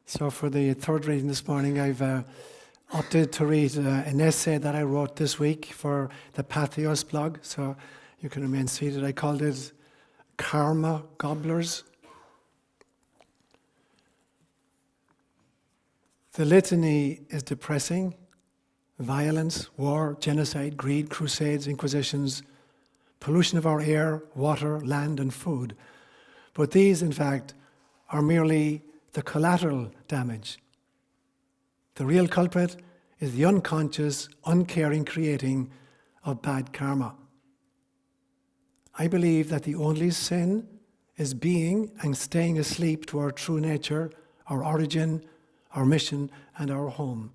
So for the third reading this morning, I've opted to read an essay that I wrote this week for the Patheos blog, so you can remain seated. I called it Karma Gobblers. The litany is depressing: violence, war, genocide, greed, crusades, inquisitions, pollution of our air, water, land, and food. But these, in fact, are merely the collateral damage. The real culprit is the unconscious, uncaring creating of bad karma. I believe that the only sin is being and staying asleep to our true nature, our origin, our mission, and our home.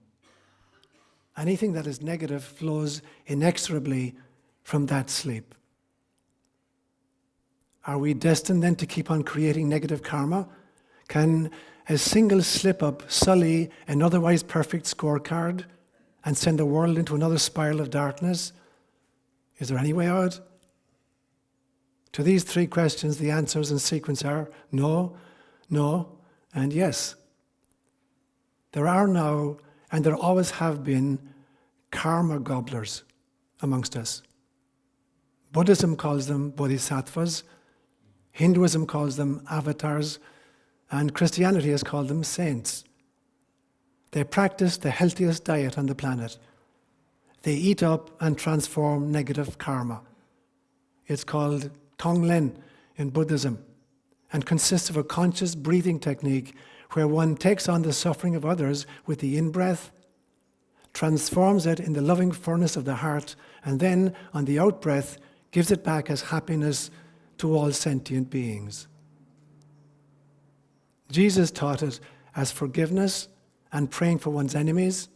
Anything that is negative flows inexorably from that sleep. Are we destined then to keep on creating negative karma? Can a single slip-up sully an otherwise perfect scorecard and send the world into another spiral of darkness? Is there any way out? To these three questions, the answers in sequence are no, no, and yes. There are now, and there always have been, karma gobblers amongst us. Buddhism calls them bodhisattvas, Hinduism calls them avatars, and Christianity has called them saints. They practice the healthiest diet on the planet. They eat up and transform negative karma. It's called Tonglen in Buddhism and consists of a conscious breathing technique where one takes on the suffering of others with the in-breath, transforms it in the loving furnace of the heart, and then, on the out-breath, gives it back as happiness to all sentient beings. Jesus taught it as forgiveness and praying for one's enemies,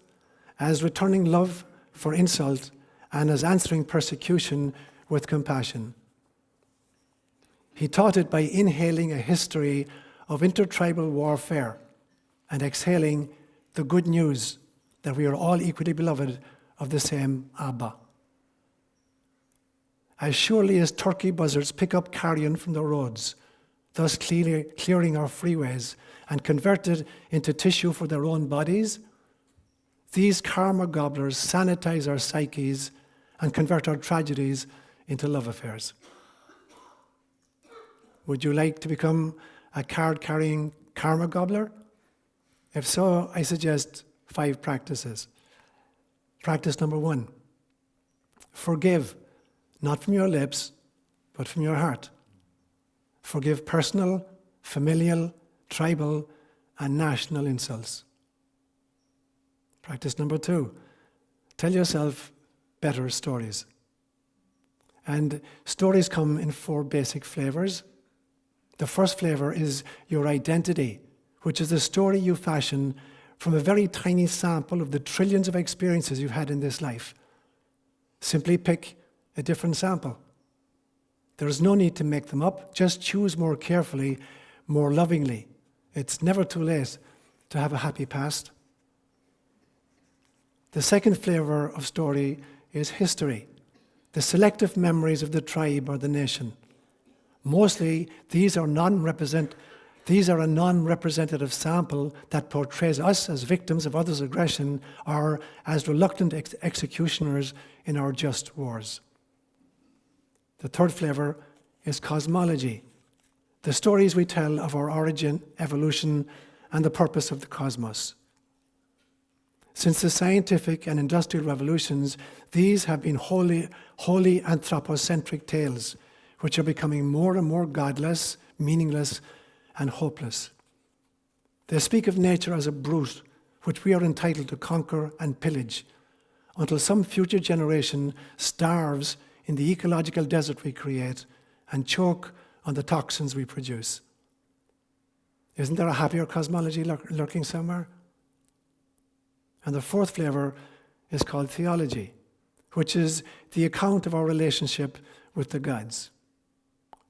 as returning love for insult, and as answering persecution with compassion. He taught it by inhaling a history of intertribal warfare and exhaling the good news that we are all equally beloved of the same Abba. As surely as turkey buzzards pick up carrion from the roads, thus clearing our freeways and convert it into tissue for their own bodies, these karma gobblers sanitize our psyches and convert our tragedies into love affairs. Would you like to become a card-carrying karma gobbler? If so, I suggest 5 practices. Practice number 1, forgive, not from your lips, but from your heart. Forgive personal, familial, tribal, and national insults. Practice number 2, tell yourself better stories. And stories come in 4 basic flavors. The first flavor is your identity, which is the story you fashion from a very tiny sample of the trillions of experiences you've had in this life. Simply pick a different sample. There is no need to make them up. Just choose more carefully, more lovingly. It's never too late to have a happy past. The second flavor of story is history, the selective memories of the tribe or the nation. Mostly, these are a non-representative sample that portrays us as victims of others' aggression or as reluctant executioners in our just wars. The third flavor is cosmology, the stories we tell of our origin, evolution, and the purpose of the cosmos. Since the scientific and industrial revolutions, these have been wholly anthropocentric tales, which are becoming more and more godless, meaningless, and hopeless. They speak of nature as a brute, which we are entitled to conquer and pillage, until some future generation starves in the ecological desert we create and choke on the toxins we produce. Isn't there a happier cosmology lurking somewhere? And the fourth flavor is called theology, which is the account of our relationship with the gods.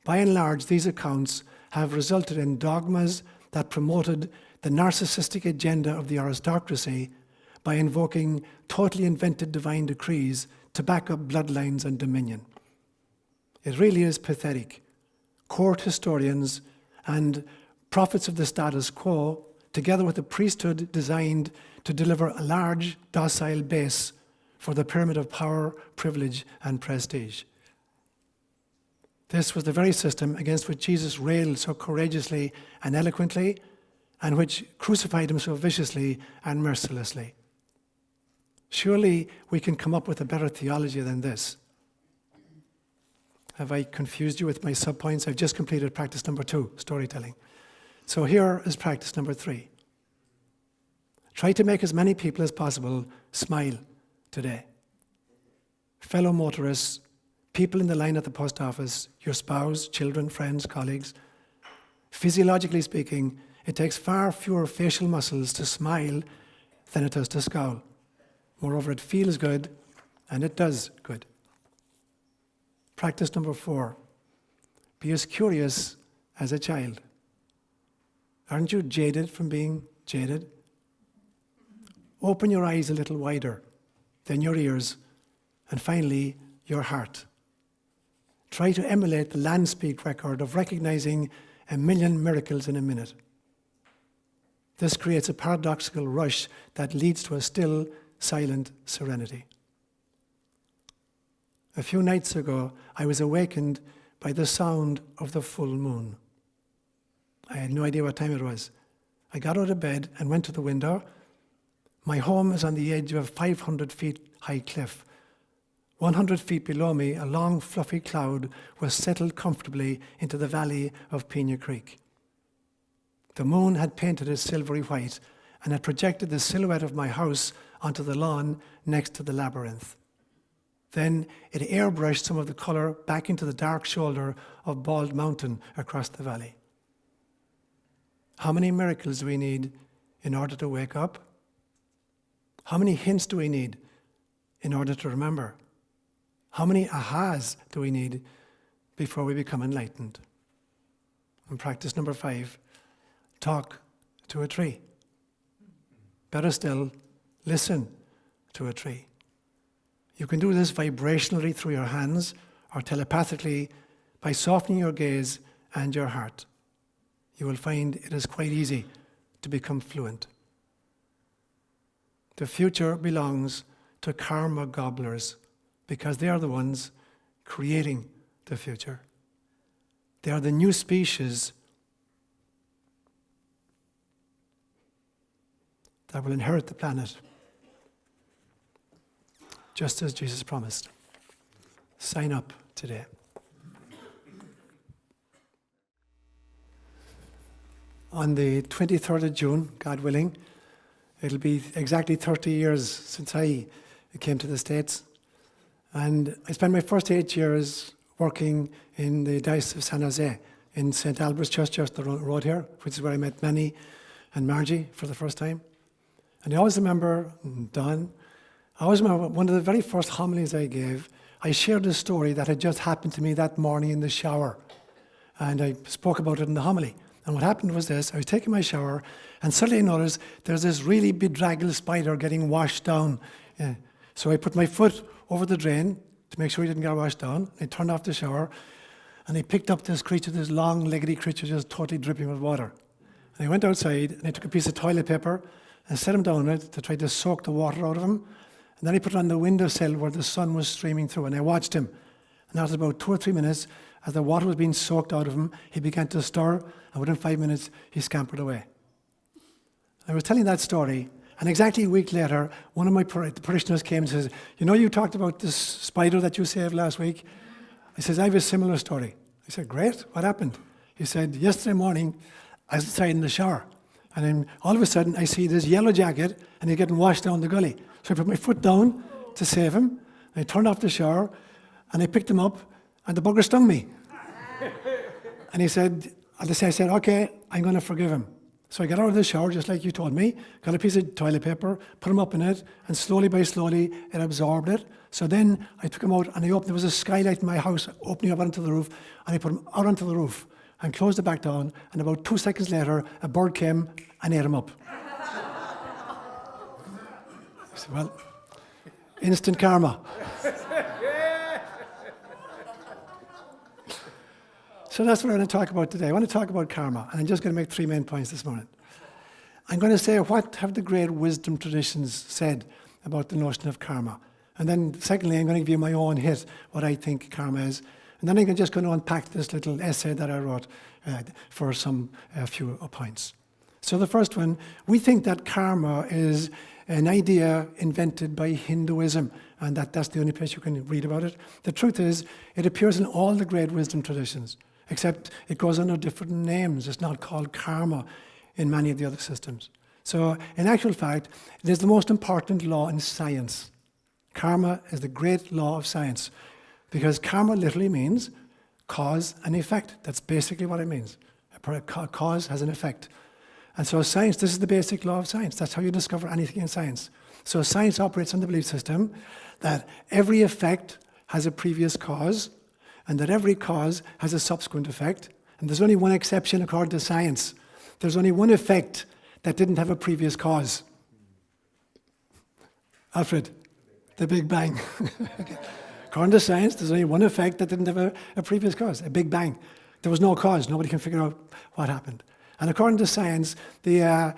By and large, these accounts have resulted in dogmas that promoted the narcissistic agenda of the aristocracy by invoking totally invented divine decrees to back up bloodlines and dominion. It really is pathetic. Court historians and prophets of the status quo together with a priesthood designed to deliver a large, docile base for the pyramid of power, privilege, and prestige. This was the very system against which Jesus railed so courageously and eloquently, and which crucified him so viciously and mercilessly. Surely we can come up with a better theology than this. Have I confused you with my subpoints? I've just completed practice number 2, storytelling. So here is practice number 3. Try to make as many people as possible smile today. Fellow motorists, people in the line at the post office, your spouse, children, friends, colleagues. Physiologically speaking, it takes far fewer facial muscles to smile than it does to scowl. Moreover, it feels good, and it does good. Practice number 4. Be as curious as a child. Aren't you jaded from being jaded? Open your eyes a little wider, then your ears, and finally, your heart. Try to emulate the land speak record of recognizing 1,000,000 miracles in a minute. This creates a paradoxical rush that leads to a still, silent serenity. A few nights ago, I was awakened by the sound of the full moon. I had no idea what time it was. I got out of bed and went to the window. My home is on the edge of a 500 feet high cliff. 100 feet below me, a long, fluffy cloud was settled comfortably into the valley of Pina Creek. The moon had painted it silvery white and had projected the silhouette of my house onto the lawn next to the labyrinth. Then it airbrushed some of the color back into the dark shoulder of Bald Mountain across the valley. How many miracles do we need in order to wake up? How many hints do we need in order to remember? How many ahas do we need before we become enlightened? And practice number 5, talk to a tree. Better still, listen to a tree. You can do this vibrationally through your hands or telepathically by softening your gaze and your heart. You will find it is quite easy to become fluent. The future belongs to Karma Gobblers because they are the ones creating the future. They are the new species that will inherit the planet, just as Jesus promised. Sign up today. On the 23rd of June, God willing, it'll be exactly 30 years since I came to the States. And I spent my first 8 years working in the Diocese of San Jose in St. Albert's Church, just the road here, which is where I met Manny and Margie for the first time. And I always remember, Don, I always remember one of the very first homilies I gave, I shared a story that had just happened to me that morning in the shower. And I spoke about it in the homily. And what happened was this, I was taking my shower, and suddenly I noticed there's this really bedraggled spider getting washed down. Yeah. So I put my foot over the drain to make sure he didn't get washed down. I turned off the shower, and I picked up this creature, this long-leggedy creature just totally dripping with water. And I went outside, and I took a piece of toilet paper and set him down on it to try to soak the water out of him. And then I put it on the windowsill where the sun was streaming through, and I watched him. And after about 2 or 3 minutes, as the water was being soaked out of him, he began to stir, and within 5 minutes, he scampered away. I was telling that story, and exactly a week later, one of my parishioners came and says, you know, you talked about this spider that you saved last week? He says, I have a similar story. I said, great, what happened? He said, yesterday morning, I was outside in the shower, and then all of a sudden, I see this yellow jacket, and he's getting washed down the gully. So I put my foot down to save him, and I turned off the shower, and I picked him up, and the bugger stung me. And he said, I said, okay, I'm going to forgive him. So I got out of the shower, just like you told me, got a piece of toilet paper, put him up in it, and slowly by slowly, it absorbed it. So then I took him out, and there was a skylight in my house opening up onto the roof, and I put him out onto the roof and closed it back down, and about 2 seconds later, a bird came and ate him up. I said, well, instant karma. So that's what I'm going to talk about today. I want to talk about karma, and I'm just going to make 3 main points this morning. I'm going to say, what have the great wisdom traditions said about the notion of karma? And then secondly, I'm going to give you my own hit, what I think karma is. And then I'm just going to unpack this little essay that I wrote for a few points. So the first one, we think that karma is an idea invented by Hinduism, and that's the only place you can read about it. The truth is, it appears in all the great wisdom traditions, except it goes under different names. It's not called karma in many of the other systems. So in actual fact, it is the most important law in science. Karma is the great law of science, because karma literally means cause and effect. That's basically what it means. A cause has an effect. And so science, this is the basic law of science. That's how you discover anything in science. So science operates on the belief system that every effect has a previous cause, and that every cause has a subsequent effect. And there's only one exception according to science. There's only one effect that didn't have a previous cause. Alfred, the Big Bang. Okay. According to science, there's only one effect that didn't have a previous cause, a Big Bang. There was no cause. Nobody can figure out what happened. And according to science, the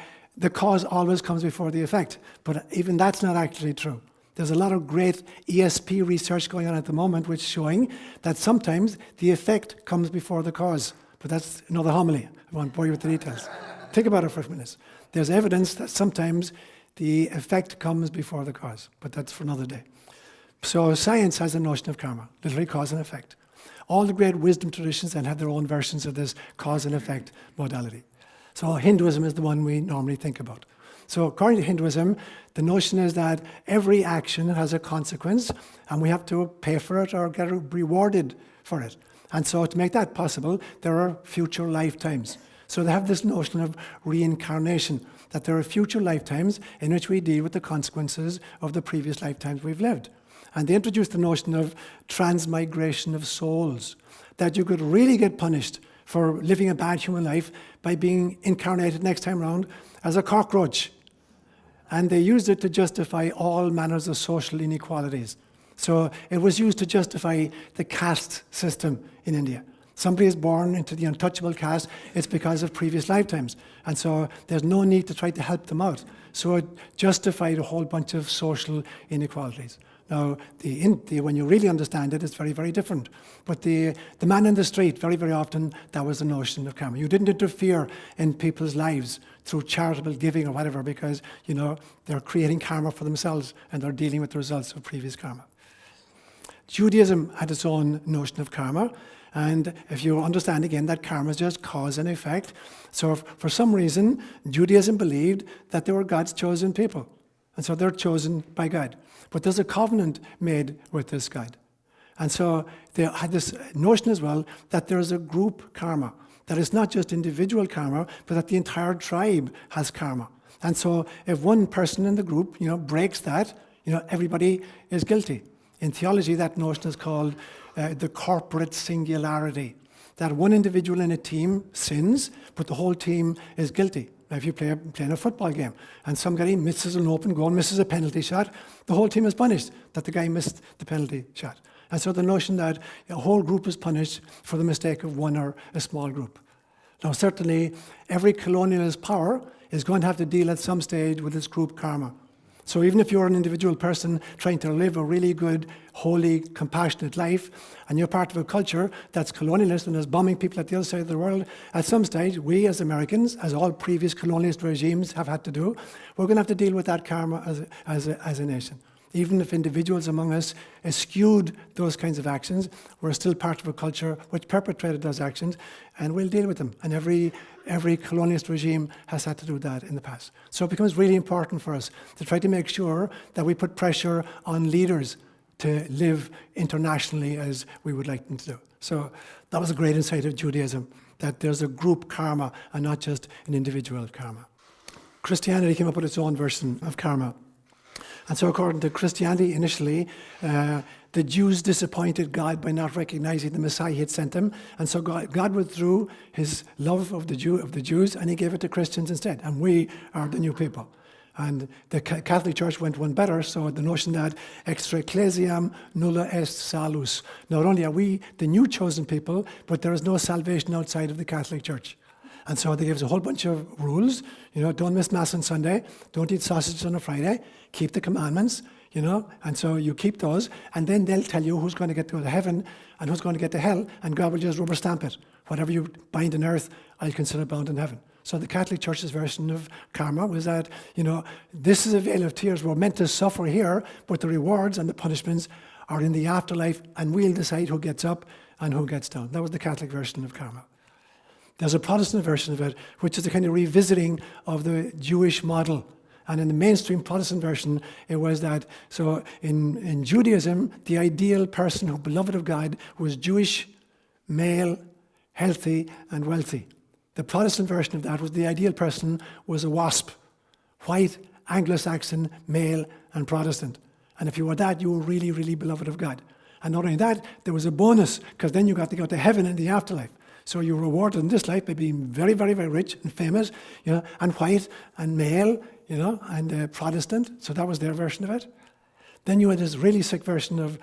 cause always comes before the effect. But even that's not actually true. There's a lot of great ESP research going on at the moment which is showing that sometimes the effect comes before the cause. But that's another homily. I won't bore you with the details. Think about it for a minute. There's evidence that sometimes the effect comes before the cause. But that's for another day. So science has a notion of karma, literally cause and effect. All the great wisdom traditions then have their own versions of this cause and effect modality. So Hinduism is the one we normally think about. So according to Hinduism, the notion is that every action has a consequence, and we have to pay for it or get rewarded for it. And so to make that possible, there are future lifetimes. So they have this notion of reincarnation, that there are future lifetimes in which we deal with the consequences of the previous lifetimes we've lived. And they introduced the notion of transmigration of souls, that you could really get punished for living a bad human life by being incarnated next time around as a cockroach. And they used it to justify all manners of social inequalities. So it was used to justify the caste system in India. Somebody is born into the untouchable caste, it's because of previous lifetimes. And so there's no need to try to help them out. So it justified a whole bunch of social inequalities. Now, when you really understand it, it's very, very different. But the man in the street, very, very often, that was the notion of karma. You didn't interfere in people's lives through charitable giving or whatever, because, they're creating karma for themselves and they're dealing with the results of previous karma. Judaism had its own notion of karma. And if you understand again that karma is just cause and effect, so for some reason, Judaism believed that they were God's chosen people. And so they're chosen by God. But there's a covenant made with this God. And so they had this notion as well that there's a group karma, that it's not just individual karma, but that the entire tribe has karma. And so if one person in the group, breaks that, everybody is guilty. In theology, that notion is called the corporate singularity, that one individual in a team sins, but the whole team is guilty. Now, if you playing a football game and some guy misses an open goal, misses a penalty shot, the whole team is punished that the guy missed the penalty shot. And so the notion that a whole group is punished for the mistake of one or a small group. Now, certainly, every colonialist power is going to have to deal at some stage with its group karma. So even if you're an individual person trying to live a really good, holy, compassionate life, and you're part of a culture that's colonialist and is bombing people at the other side of the world, at some stage, we as Americans, as all previous colonialist regimes have had to do, we're going to have to deal with that karma as a nation. Even if individuals among us eschewed those kinds of actions, we're still part of a culture which perpetrated those actions, and we'll deal with them. And every colonialist regime has had to do that in the past. So it becomes really important for us to try to make sure that we put pressure on leaders to live internationally as we would like them to do. So that was a great insight of Judaism, that there's a group karma and not just an individual karma. Christianity came up with its own version of karma. And so according to Christianity, initially, the Jews disappointed God by not recognizing the Messiah he had sent them. And so God withdrew his love of the Jews, and he gave it to Christians instead. And we are the new people. And the Catholic Church went one better, so the notion that extra ecclesiam nulla est salus. Not only are we the new chosen people, but there is no salvation outside of the Catholic Church. And so they give us a whole bunch of rules. Don't miss Mass on Sunday. Don't eat sausage on a Friday. Keep the commandments, And so you keep those. And then they'll tell you who's going to get to go to heaven and who's going to get to hell. And God will just rubber stamp it. Whatever you bind on earth, I'll consider bound in heaven. So the Catholic Church's version of karma was that, this is a vale of tears. We're meant to suffer here, but the rewards and the punishments are in the afterlife, and we'll decide who gets up and who gets down. That was the Catholic version of karma. There's a Protestant version of it, which is a kind of revisiting of the Jewish model. And in the mainstream Protestant version, it was that, so in Judaism, the ideal person who beloved of God was Jewish, male, healthy, and wealthy. The Protestant version of that was the ideal person was a WASP, white, Anglo-Saxon, male, and Protestant. And if you were that, you were really, really beloved of God. And not only that, there was a bonus, because then you got to go to heaven in the afterlife. So you were rewarded in this life by being very, very, very rich and famous, and white and male, and Protestant. So that was their version of it. Then you had this really sick version of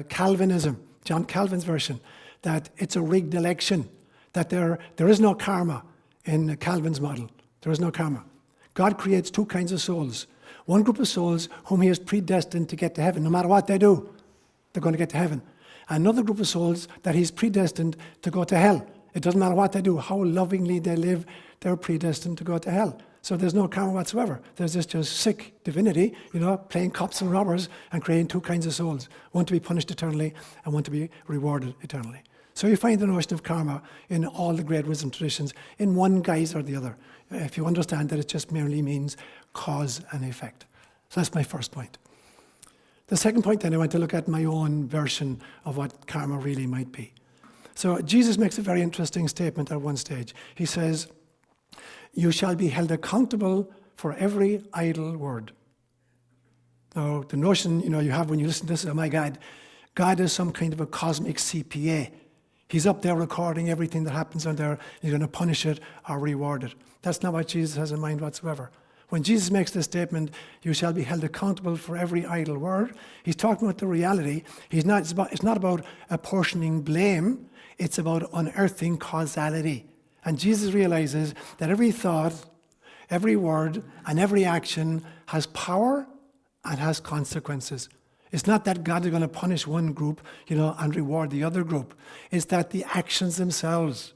Calvinism, John Calvin's version, that it's a rigged election, that there is no karma in Calvin's model. There is no karma. God creates two kinds of souls. One group of souls whom he has predestined to get to heaven. No matter what they do, they're going to get to heaven. Another group of souls that he's predestined to go to hell. It doesn't matter what they do, how lovingly they live, they're predestined to go to hell. So there's no karma whatsoever. There's this just sick divinity, playing cops and robbers and creating two kinds of souls. One to be punished eternally and one to be rewarded eternally. So you find the notion of karma in all the great wisdom traditions in one guise or the other, if you understand that it just merely means cause and effect. So that's my first point. The second point then, I want to look at my own version of what karma really might be. So Jesus makes a very interesting statement at one stage. He says, "You shall be held accountable for every idle word." Now, the notion you have when you listen to this, oh my God, God is some kind of a cosmic CPA. He's up there recording everything that happens on there. He's going to punish it or reward it. That's not what Jesus has in mind whatsoever. When Jesus makes this statement, "You shall be held accountable for every idle word," he's talking about the reality. It's not about apportioning blame. It's about unearthing causality. And Jesus realizes that every thought, every word, and every action has power and has consequences. It's not that God is going to punish one group, and reward the other group. It's that the actions themselves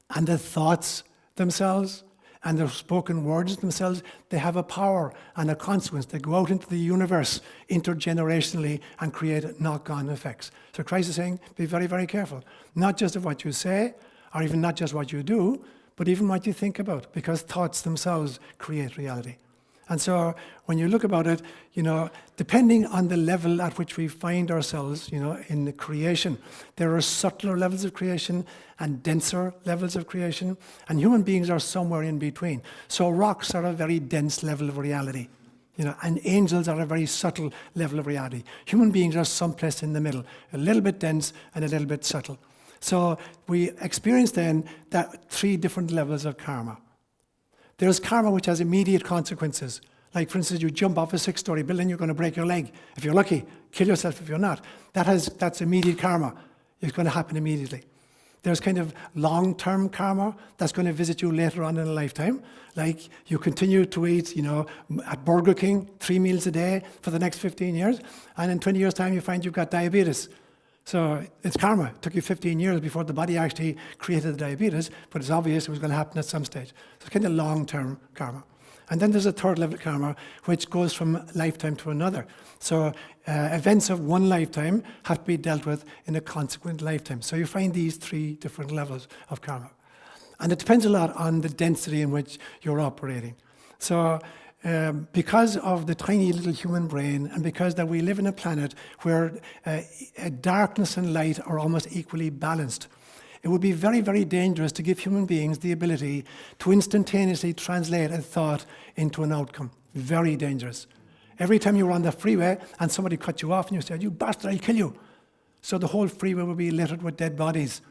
and the thoughts themselves and the spoken words themselves, they have a power and a consequence. They go out into the universe intergenerationally and create knock-on effects. So Christ is saying, be very, very careful. Not just of what you say, or even not just what you do, but even what you think about, because thoughts themselves create reality. And so when you look about it, depending on the level at which we find ourselves, in the creation, there are subtler levels of creation and denser levels of creation, and human beings are somewhere in between. So rocks are a very dense level of reality, and angels are a very subtle level of reality. Human beings are someplace in the middle, a little bit dense and a little bit subtle. So we experience then that three different levels of karma. There's karma which has immediate consequences. Like, for instance, you jump off a 6-story building, you're going to break your leg. If you're lucky, kill yourself if you're not. That's immediate karma. It's going to happen immediately. There's kind of long-term karma that's going to visit you later on in a lifetime. Like, you continue to eat, at Burger King, 3 meals a day for the next 15 years, and in 20 years' time you find you've got diabetes. So it's karma. It took you 15 years before the body actually created the diabetes, but it's obvious it was going to happen at some stage. So it's kind of long-term karma. And then there's a third level of karma, which goes from lifetime to another. So events of one lifetime have to be dealt with in a consequent lifetime. So you find these three different levels of karma. And it depends a lot on the density in which you're operating. So because of the tiny little human brain, and because that we live in a planet where darkness and light are almost equally balanced, it would be very, very dangerous to give human beings the ability to instantaneously translate a thought into an outcome. Very dangerous. Every time you were on the freeway and somebody cut you off and you said, "You bastard, I'll kill you." So the whole freeway would be littered with dead bodies.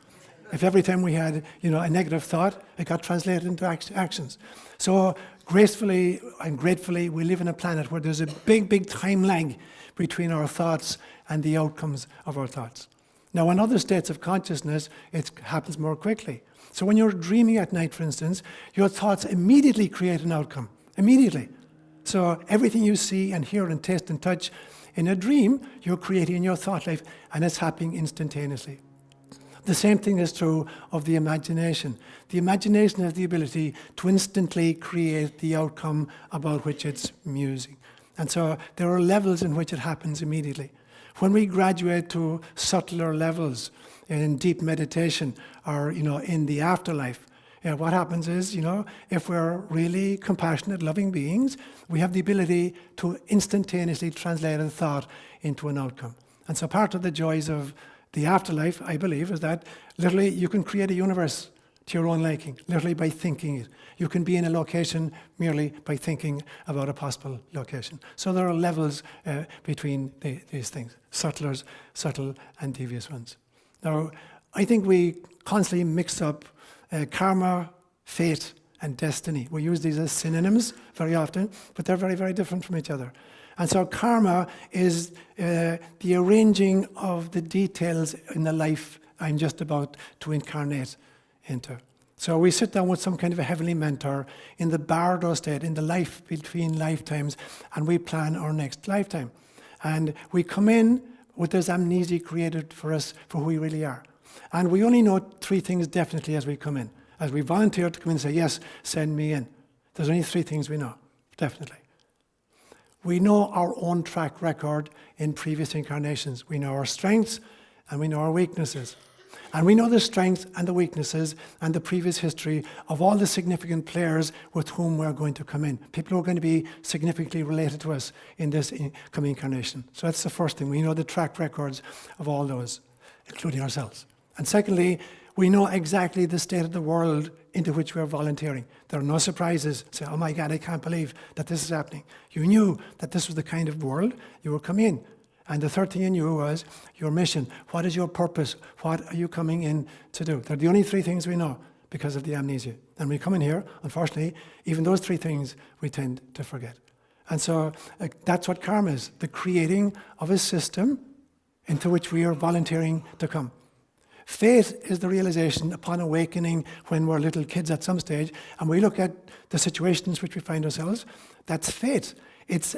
If every time we had, a negative thought, it got translated into actions. So gracefully and gratefully, we live in a planet where there's a big, big time lag between our thoughts and the outcomes of our thoughts. Now, in other states of consciousness, it happens more quickly. So when you're dreaming at night, for instance, your thoughts immediately create an outcome. Immediately. So everything you see and hear and taste and touch in a dream, you're creating in your thought life, and it's happening instantaneously. The same thing is true of the imagination. The imagination has the ability to instantly create the outcome about which it's musing. And so there are levels in which it happens immediately. When we graduate to subtler levels in deep meditation or, in the afterlife, what happens is, if we're really compassionate, loving beings, we have the ability to instantaneously translate a thought into an outcome. And so part of the joys of the afterlife, I believe, is that literally you can create a universe to your own liking, literally by thinking it. You can be in a location merely by thinking about a possible location. So there are levels between these things, subtle and devious ones. Now, I think we constantly mix up karma, fate, and destiny. We use these as synonyms very often, but they're very, very different from each other. And so karma is the arranging of the details in the life I'm just about to incarnate into. So we sit down with some kind of a heavenly mentor in the bardo state, in the life between lifetimes, and we plan our next lifetime. And we come in with this amnesia created for us for who we really are. And we only know three things definitely as we come in. As we volunteer to come in and say, yes, send me in. There's only three things we know, definitely. We know our own track record in previous incarnations. We know our strengths and we know our weaknesses. And we know the strengths and the weaknesses and the previous history of all the significant players with whom we're going to come in. People who are going to be significantly related to us in this coming incarnation. So that's the first thing. We know the track records of all those, including ourselves. And secondly, we know exactly the state of the world into which we're volunteering. There are no surprises. Say, oh my God, I can't believe that this is happening. You knew that this was the kind of world you were coming in. And the third thing you knew was your mission. What is your purpose? What are you coming in to do? They're the only three things we know because of the amnesia. And we come in here, unfortunately, even those three things we tend to forget. And so that's what karma is, the creating of a system into which we are volunteering to come. Faith is the realization upon awakening when we're little kids at some stage, and we look at the situations which we find ourselves. That's faith. It's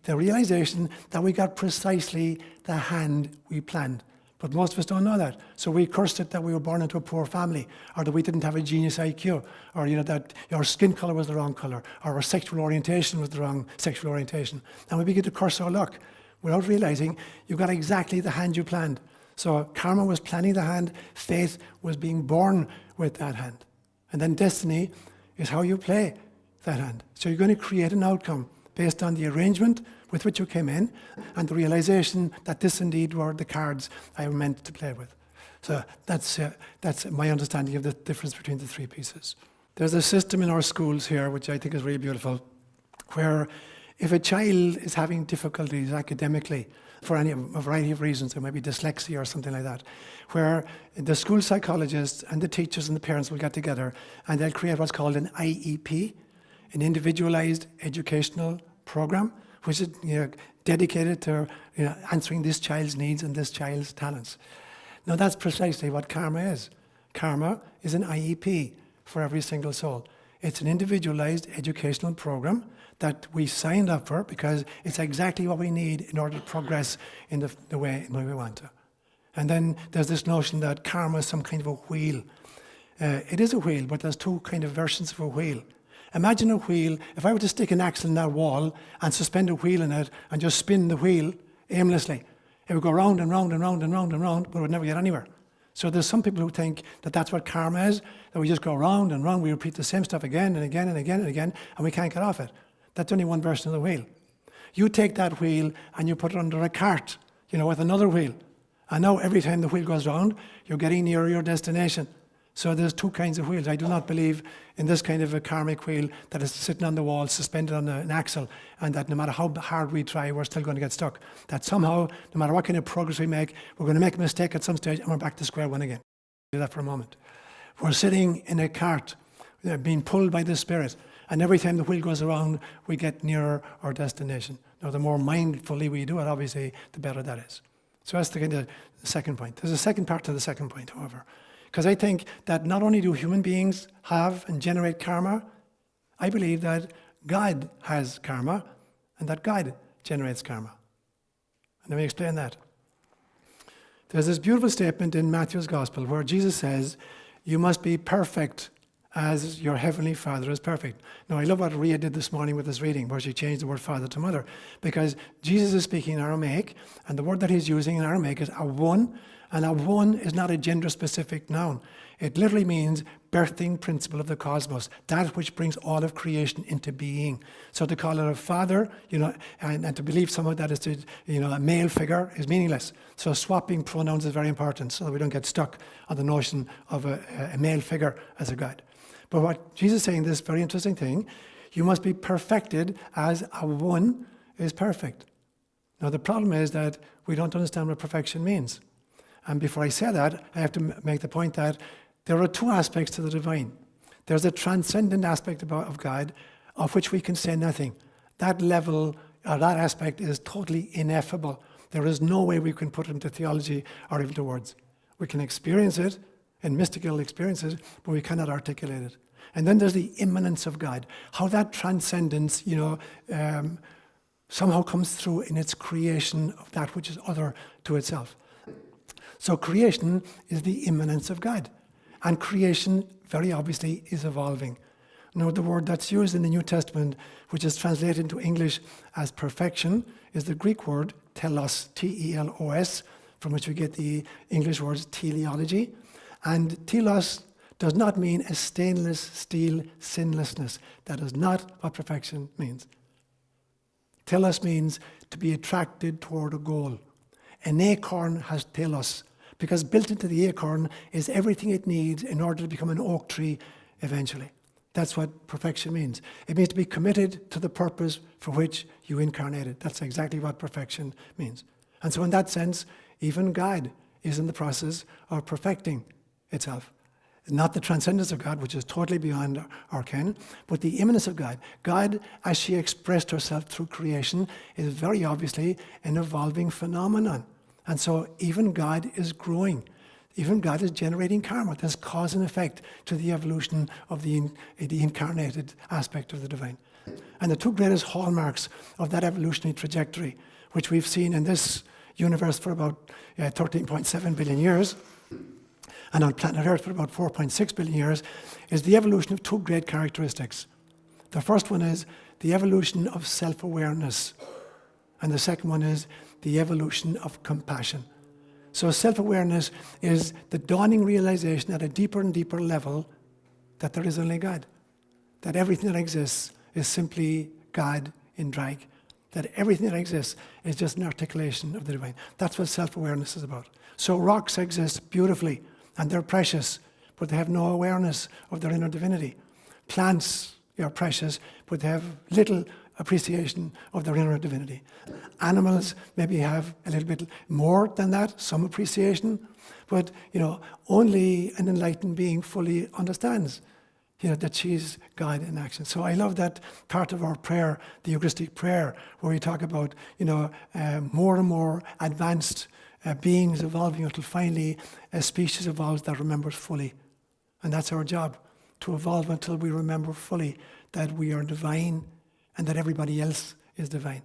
the realization that we got precisely the hand we planned. But most of us don't know that. So we cursed it that we were born into a poor family, or that we didn't have a genius IQ, or that our skin color was the wrong color, or our sexual orientation was the wrong sexual orientation. And we begin to curse our luck without realizing you got exactly the hand you planned. So karma was planning the hand, faith was being born with that hand. And then destiny is how you play that hand. So you're going to create an outcome based on the arrangement with which you came in and the realization that this indeed were the cards I were meant to play with. So that's my understanding of the difference between the three pieces. There's a system in our schools here which I think is really beautiful, where if a child is having difficulties academically, for a variety of reasons, there might be dyslexia or something like that, where the school psychologists and the teachers and the parents will get together and they'll create what's called an IEP, an individualized educational program, which is dedicated to answering this child's needs and this child's talents. Now that's precisely what karma is. Karma is an IEP for every single soul. It's an individualized educational program that we signed up for because it's exactly what we need in order to progress in the way we want to. And then there's this notion that karma is some kind of a wheel. It is a wheel, but there's two kind of versions of a wheel. Imagine a wheel. If I were to stick an axle in that wall and suspend a wheel in it and just spin the wheel aimlessly, it would go round and round and round and round and round, but it would never get anywhere. So there's some people who think that that's what karma is, that we just go round and round, we repeat the same stuff again and again and again and again, and we can't get off it. That's only one version of the wheel. You take that wheel and you put it under a cart, with another wheel. And now every time the wheel goes round, you're getting nearer your destination. So there's two kinds of wheels. I do not believe in this kind of a karmic wheel that is sitting on the wall, suspended on an axle, and that no matter how hard we try, we're still going to get stuck. That somehow, no matter what kind of progress we make, we're going to make a mistake at some stage and we're back to square one again. Do that for a moment. We're sitting in a cart, being pulled by the Spirit, and every time the wheel goes around, we get nearer our destination. Now, the more mindfully we do it, obviously, the better that is. So that's the kind of second point. There's a second part to the second point, however. Because I think that not only do human beings have and generate karma, I believe that God has karma and that God generates karma. And let me explain that. There's this beautiful statement in Matthew's Gospel where Jesus says, you must be perfect as your heavenly Father is perfect. Now, I love what Ria did this morning with this reading, where she changed the word father to mother, because Jesus is speaking in Aramaic, and the word that he's using in Aramaic is awon, and awon is not a gender-specific noun. It literally means birthing principle of the cosmos, that which brings all of creation into being. So to call it a father, and to believe somehow that is a male figure is meaningless. So swapping pronouns is very important so that we don't get stuck on the notion of a male figure as a God. But what Jesus is saying, this very interesting thing, you must be perfected as a one is perfect. Now the problem is that we don't understand what perfection means. And before I say that, I have to make the point that there are two aspects to the divine. There's a transcendent aspect of God, of which we can say nothing. That level, or that aspect is totally ineffable. There is no way we can put it into theology or even to words. We can experience it in mystical experiences, but we cannot articulate it. And then there's the immanence of God, how that transcendence, somehow comes through in its creation of that which is other to itself. So creation is the immanence of God. And creation, very obviously, is evolving. Now, the word that's used in the New Testament, which is translated into English as perfection, is the Greek word telos, T-E-L-O-S, from which we get the English words teleology. And telos does not mean a stainless steel sinlessness. That is not what perfection means. Telos means to be attracted toward a goal. An acorn has telos, because built into the acorn is everything it needs in order to become an oak tree eventually. That's what perfection means. It means to be committed to the purpose for which you incarnated. That's exactly what perfection means. And so in that sense, even God is in the process of perfecting itself. Not the transcendence of God, which is totally beyond our ken, but the immanence of God. God, as she expressed herself through creation, is very obviously an evolving phenomenon. And so even God is growing. Even God is generating karma. There's cause and effect to the evolution of the incarnated aspect of the divine. And the two greatest hallmarks of that evolutionary trajectory, which we've seen in this universe for about 13.7 billion years, and on planet Earth for about 4.6 billion years, is the evolution of two great characteristics. The first one is the evolution of self-awareness, and the second one is the evolution of compassion. So self-awareness is the dawning realization at a deeper and deeper level that there is only God, that everything that exists is simply God in drag, that everything that exists is just an articulation of the divine. That's what self-awareness is about. So rocks exist beautifully, and they're precious, but they have no awareness of their inner divinity. Plants are precious, but they have little appreciation of their inner divinity. Animals maybe have a little bit more than that, some appreciation, but only an enlightened being fully understands that she's God in action. So I love that part of our prayer, the Eucharistic prayer, where we talk about more and more advanced beings evolving until finally a species evolves that remembers fully. And that's our job, to evolve until we remember fully that we are divine and that everybody else is divine.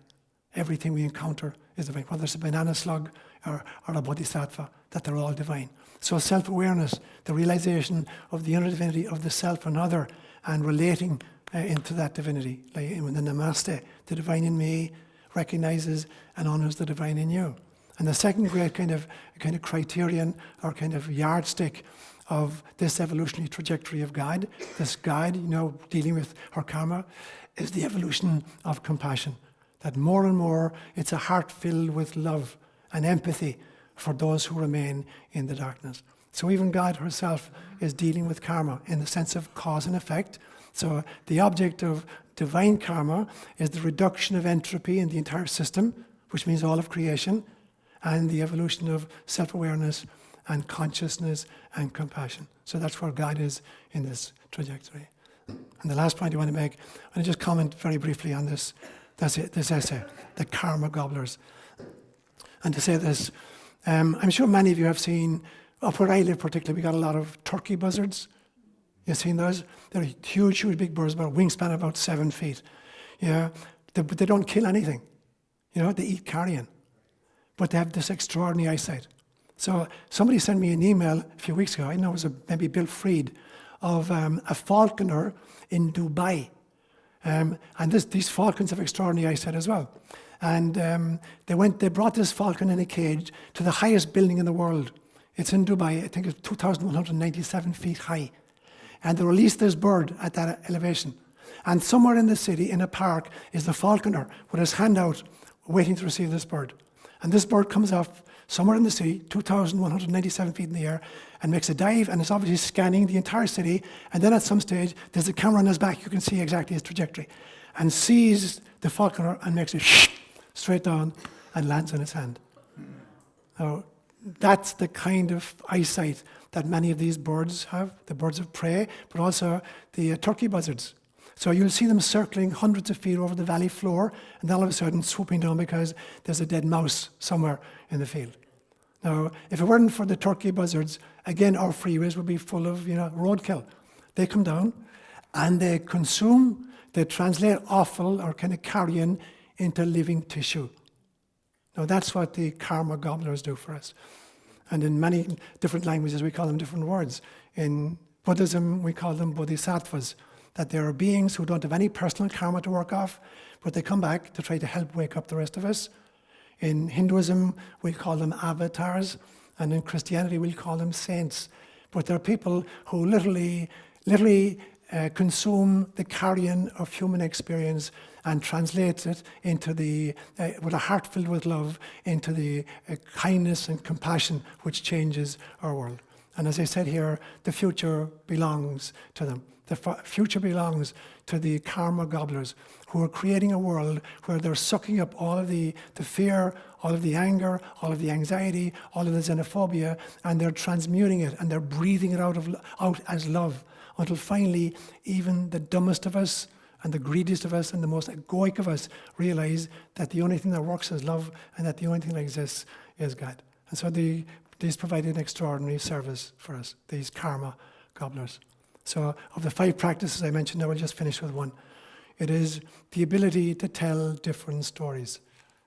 Everything we encounter is divine, whether it's a banana slug or a bodhisattva, that they're all divine. So self-awareness, the realization of the inner divinity of the self and other, and relating into that divinity. Like in the Namaste, the divine in me recognizes and honors the divine in you. And the second great kind of criterion or kind of yardstick of this evolutionary trajectory of God, this God, dealing with her karma, is the evolution of compassion. That more and more it's a heart filled with love and empathy for those who remain in the darkness. So even God herself is dealing with karma in the sense of cause and effect. So the object of divine karma is the reduction of entropy in the entire system, which means all of creation, and the evolution of self-awareness and consciousness and compassion. So that's where God is in this trajectory. And the last point I want to make, I'm going to just comment very briefly on this essay, The Karma Gobblers. And to say this, I'm sure many of you have seen Up where I live particularly, we got a lot of turkey buzzards. You've seen those? They're huge, huge big birds, about a wingspan of about 7 feet. Yeah, but they don't kill anything. They eat carrion. But they have this extraordinary eyesight. So somebody sent me an email a few weeks ago, I know it was maybe Bill Freed, of a falconer in Dubai. And these falcons have extraordinary eyesight as well. And they brought this falcon in a cage to the highest building in the world. It's in Dubai, I think it's 2,197 feet high. And they released this bird at that elevation. And somewhere in the city, in a park, is the falconer with his hand out, waiting to receive this bird. And this bird comes off somewhere in the city, 2,197 feet in the air, and makes a dive, and is obviously scanning the entire city. And then at some stage, there's a camera on his back, you can see exactly his trajectory, and sees the falconer and makes it straight down and lands on his hand. Now, that's the kind of eyesight that many of these birds have, the birds of prey, but also the turkey buzzards. So you'll see them circling hundreds of feet over the valley floor, and then all of a sudden swooping down because there's a dead mouse somewhere in the field. Now, if it weren't for the turkey buzzards, again, our freeways would be full of, roadkill. They come down and they consume, they translate offal or kind of carrion into living tissue. Now, that's what the Karma Gobblers do for us. And in many different languages, we call them different words. In Buddhism, we call them bodhisattvas, that there are beings who don't have any personal karma to work off, but they come back to try to help wake up the rest of us. In Hinduism, we call them avatars, and in Christianity, we'll call them saints. But there are people who literally consume the carrion of human experience and translate it into with a heart filled with love, into the kindness and compassion which changes our world. And as I said here, the future belongs to them. The future belongs to the Karma Gobblers, who are creating a world where they're sucking up all of the fear, all of the anger, all of the anxiety, all of the xenophobia, and they're transmuting it, and they're breathing it out as love, until finally even the dumbest of us and the greediest of us and the most egoic of us realize that the only thing that works is love, and that the only thing that exists is God. And so these provide an extraordinary service for us, these Karma Gobblers. So of the 5 practices I mentioned, I will just finish with one. It is the ability to tell different stories.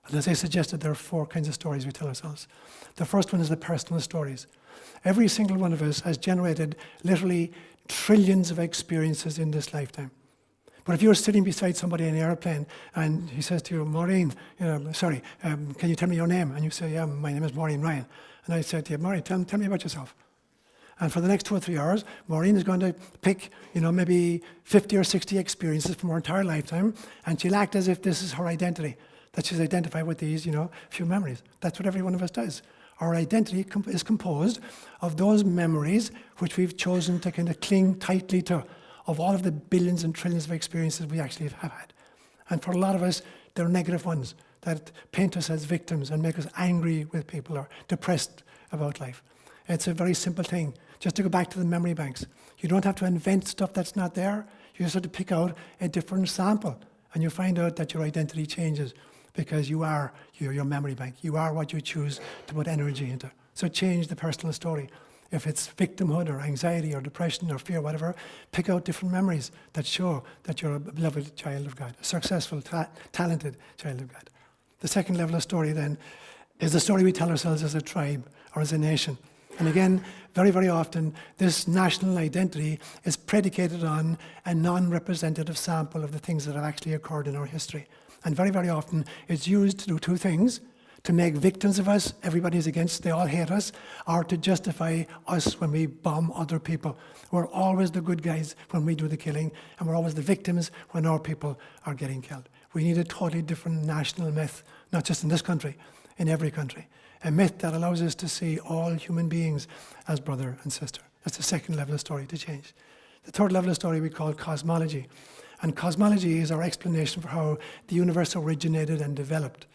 And as I suggested, there are 4 kinds of stories we tell ourselves. The first one is the personal stories. Every single one of us has generated literally trillions of experiences in this lifetime. But if you're sitting beside somebody in an airplane and he says to you, Maureen, can you tell me your name? And you say, yeah, my name is Maureen Ryan. And I say to you, Maureen, tell me about yourself. And for the next 2 or 3 hours, Maureen is going to pick, maybe 50 or 60 experiences from her entire lifetime, and she'll act as if this is her identity, that she's identified with these, few memories. That's what every one of us does. Our identity is composed of those memories which we've chosen to kind of cling tightly to, of all of the billions and trillions of experiences we actually have had. And for a lot of us, they're negative ones that paint us as victims and make us angry with people or depressed about life. It's a very simple thing. Just to go back to the memory banks. You don't have to invent stuff that's not there. You just have to pick out a different sample, and you find out that your identity changes because you are your memory bank. You are what you choose to put energy into. So change the personal story. If it's victimhood or anxiety or depression or fear, whatever, pick out different memories that show that you're a beloved child of God, a successful, talented child of God. The second level of story then is the story we tell ourselves as a tribe or as a nation. And again, very, very often, this national identity is predicated on a non-representative sample of the things that have actually occurred in our history. And very, very often, it's used to do 2 things: to make victims of us, everybody's against, they all hate us, or to justify us when we bomb other people. We're always the good guys when we do the killing, and we're always the victims when our people are getting killed. We need a totally different national myth, not just in this country, in every country. A myth that allows us to see all human beings as brother and sister. That's the second level of story to change. The third level of story we call cosmology. And cosmology is our explanation for how the universe originated and developed.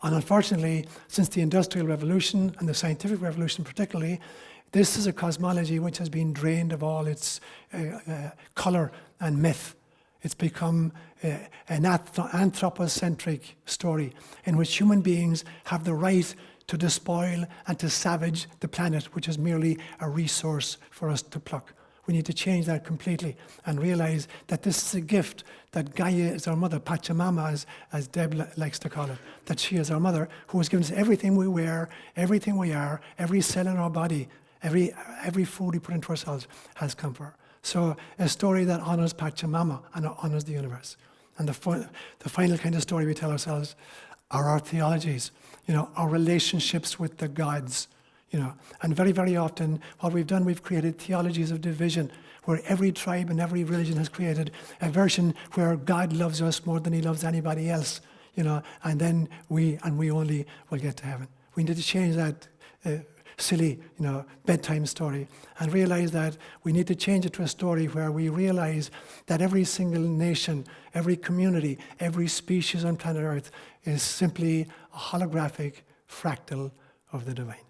And unfortunately, since the Industrial Revolution and the Scientific Revolution particularly, this is a cosmology which has been drained of all its colour and myth. It's become an anthropocentric story in which human beings have the right to despoil and to savage the planet, which is merely a resource for us to pluck. We need to change that completely and realize that this is a gift, that Gaia is our mother, Pachamama, as Deb likes to call it, that she is our mother who has given us everything we wear, everything we are, every cell in our body, every food we put into ourselves has come from her. So a story that honors Pachamama and honors the universe. And the final kind of story we tell ourselves are our theologies, our relationships with the gods. And very, very often what we've done, we've created theologies of division where every tribe and every religion has created a version where God loves us more than he loves anybody else, and then we only will get to heaven. We need to change that silly, bedtime story and realize that we need to change it to a story where we realize that every single nation, every community, every species on planet Earth is simply a holographic fractal of the divine.